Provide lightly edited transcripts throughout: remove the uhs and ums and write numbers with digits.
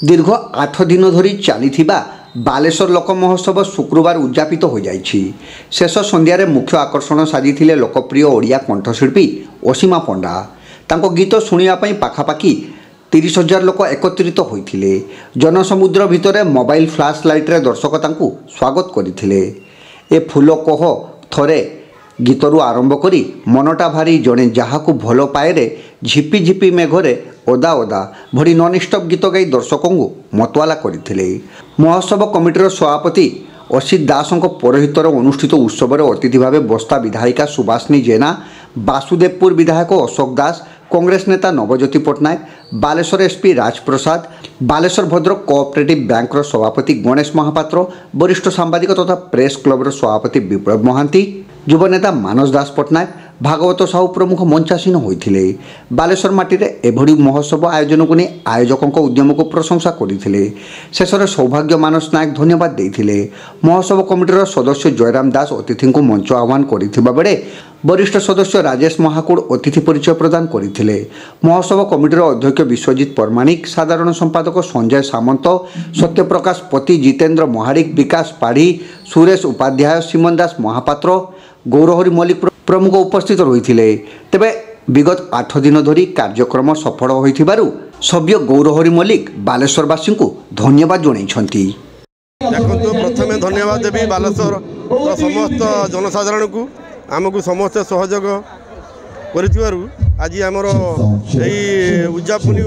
दीर्घ 8 दिन धरी चली बालेश्वर लोक महोत्सव शुक्रवार उद्यापित हो जाइछि। शेष संध्यारे मुख्य आकर्षण साजिथिले लोकप्रिय ओडिया कंठशिल्पी असीमा पंडा। तांको गीत शुणिया पई पाखापाखि 30,000 लोक एकत्रित होइथिले। जनसमुद्र भितरे मोबाइल फ्लैश लाइट रे दर्शक तांको स्वागत करिथिले। ए फूल कोह थरे गीतरू आरंभ करी मनटा भारी जड़े जहाकू भल पाए रे झिपी झिपी मेघरे ओदा ओदा भरी नॉन स्टॉप गीत गाई दर्शकों मतवाला करथिले। महोत्सव कमिटीर सभापति असित दास पौरोहितर अनुष्ठित उत्सव अतिथि भाव बस्ता विधायिका सुभाषिनी जेना, वासुदेवपुर विधायक अशोक दास, कांग्रेस नेता नवज्योति पट्टनायक, बालेश्वर एसपी राजप्रसाद, बालेश्वर भद्रक कोऑपरेटिव बैंक सभापति गणेश महापात्र, वरिष्ठ सांबादिक तथा प्रेस क्लब सभापति विप्लव महांती, युव नेता मानस दास पट्टनायक, भागवत साहू प्रमुख मंचासीन होइथिले। बालेश्वर माटी एभली महोत्सव आयोजन को नहीं आयोजकों उद्यम को प्रशंसा करथिले। शेषर सौभाग्य मानस नायक धन्यवाद देथिले। महोत्सव कमिटीर सदस्य जयराम दास अतिथि को मंच आह्वान करथिबा बेले वरिष्ठ सदस्य राजेश महाकुड़ अतिथि परिचय प्रदान करथिले। महोत्सव कमिटीर अध्यक्ष विश्वजित परमाणिक, साधारण संपादक संजय सामंत, सत्यप्रकाश पति, जितेन्द्र महाडिक, विकास पाढ़ी, सुरेश उपाध्याय, सीमन दास महापात्र, गौरहरि मल्लिक प्रमुख उपस्थित रही। तेबे विगत 8 दिन धरी कार्यक्रम सफल होइथिबारु सभ्य गौरहरि मल्लिक बालेश्वरवासी को धन्यवाद जणाइछंती। देखो प्रथमे धन्यवाद देवी बालेश्वर समस्त जनसाधारण को आमको समस्त सहयोग करिथिबारु आज आमर यही उद्यापनी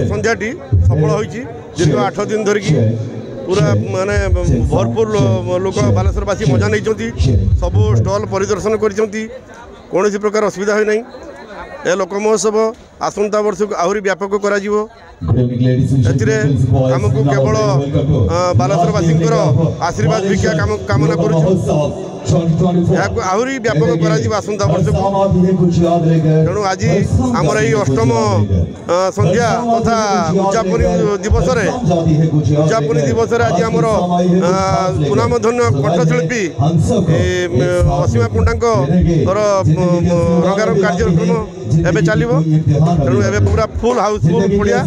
संध्याटी सफल होइछि। दीर्घ 8 दिन धरिकी पूरा माने भरपूर लोक बालेश्वरवासी मजा नहीं सब स्टल परिदर्शन कौन प्रकार असुविधा हो नहीं। ए लोक महोत्सव आसंता वर्ष को आहरी व्यापक करा आमको केवल बालेश्वरवासी आशीर्वाद भिक्षा कामना कर आहरी व्यापक कर आसंता वर्ष को। तेणु आज आमर यही 8म संध्या तथा उद्यापनी दिवस आज आमर सुनामधन्य कंठशिल्पी असीमा पंडा रंगारंग कार्यक्रम एवं चलो। तेणु एवं पूरा फुल हाउसफुल पड़िया।